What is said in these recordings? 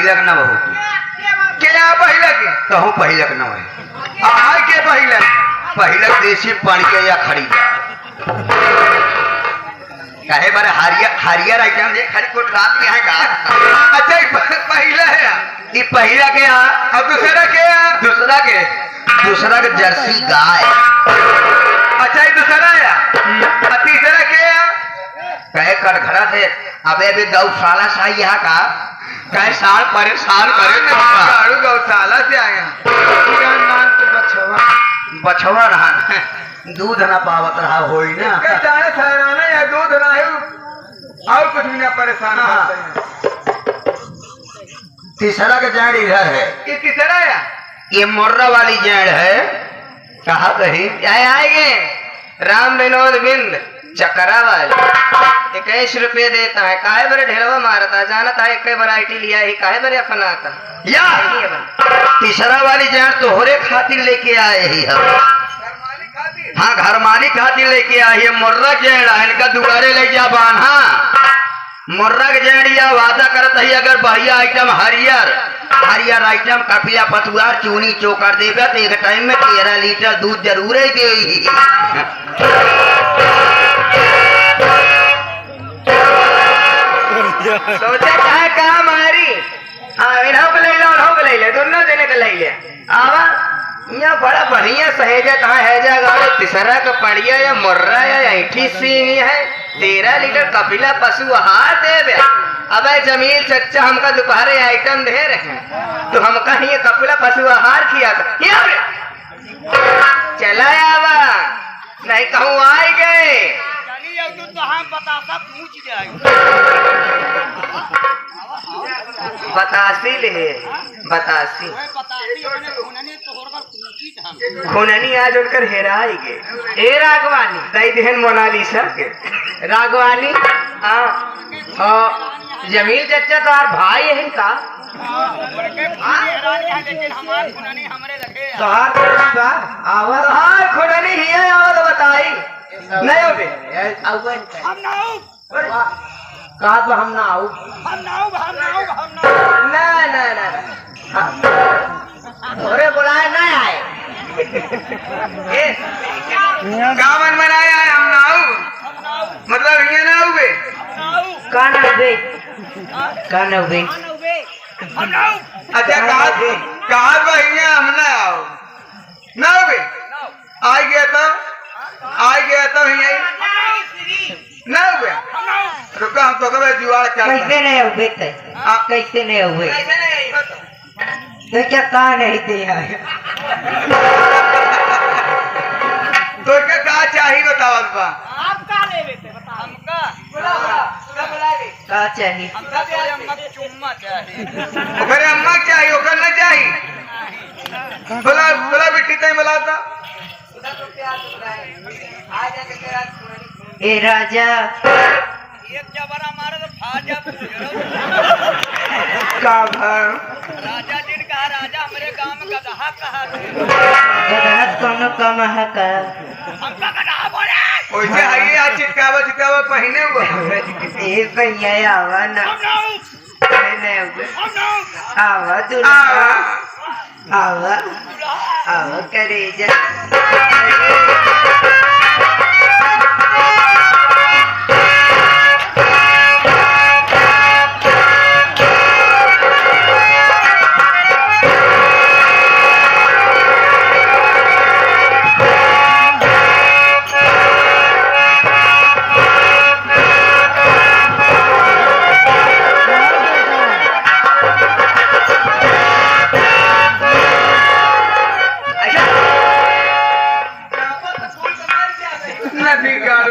पहिलक न बहु क्या पहिलक कहूँ पहिलक न है आहार के पहिलक पहिलक देसी पानी के या खरीदा कहे बारे हरियर आइटम जे खरी कोट रात यहाँ का अच्छा पहला है ये पहिला के यहाँ अब दूसरा के दूसरा के जर्सी गाय अच्छा ये दूसरा है तीसरा के कहे कटघरा से अबे अभी गौशाला सा यहाँ का कहे साल करे गौशाला से आए बछवा रहा दूध ना पावत रहा होई ना सराना या दूध ना है और कुछ भी ना परेशान तीसरा का जाड़ इधर है ये तीसरा है ये मोर्रा वाली जाड़ है कहा कही आएंगे राम विनोद बिंद चकरा वाले 21 रुपये देता है काहे बरे ढेलवा मारता जानता है एक वैरायटी लिया ही काहे बरे अपन आता या तीसरा वाली जाड़ तो होरे खातिर लेके आए ही हम हाँ घर मालिक खातिर लेके आई है मुर्रा जेड़ा इनका दुआरे ले जा बान्हा मुर्रा के जेड़िया वादा करत है अगर बढ़िया आइटम हरियर आइटम कपिया पतुआर चूनी चोकर देगा तो एक टाइम में 13 लीटर दूध जरूर है देगी सोचा चाहे कहा मारी हाँ इन्हों को ले ले दोनों जने को ले ले आवा यहाँ बड़ा बढ़िया सहेजा कहाँ है जागा तीसरा का पड़िया या मुर्रा या ऐठी सींगी है 13 लीटर कपिला पशु आहार दे अब जमील चच्चा हमका दोपहर आइटम दे रहे हैं तो हमका ही कपिला पशु आहार किया चला आवा नहीं कहूँ आए गए बतासी ले बतासी खुननी आज उनकर हेराई गे ए रागवानी दई देहन मोनालिसा के रागवानी हाँ जमील चच्चा तो भाई है इनका खुननी ही है और बताई नहीं हो कहा तो हम ना आऊ अरे बुलाए ना आए गावन बनाया है हम ना आऊ मतलब ये ना हुए काना बे अच्छा कहा भैया हम ना आओ ना हुए आ गया तो यही ना हुए रुका हम तो कभी जुआड़ कैसे नहीं हुए कैसे नहीं हुए तो क्या कहा नहीं दे तो क्या कहा चाहिए बताओ कहा चाहिए मेरे अम्मा चाहिए वो करना चाहिए बोला बेटी तय बुलाता ए राजा एक जबरा मारे तो फाजा का भर राजा दिन का राजा हमारे गांव में गधा कहा गधा कौन कम है का हमका गधा बोले वैसे है आज चिटकावा पहने हुआ ए भैया आवा ना नहीं हुए आवा तू आवा करे जा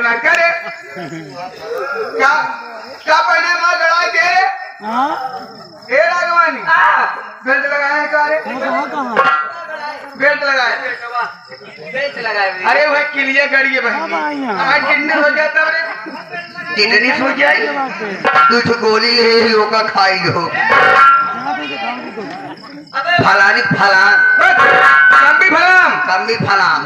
ना करे क्या पहने माँ लड़ाई दे ए राघवानी बेल्ट लगाए बेल्ट लगाए अरे वह किलिया गड़िए भाई कितने हो जाता कितनी सो जाए तू तो गोली ले लोका खाई लो फलानी फलान कम भी फलाम फलान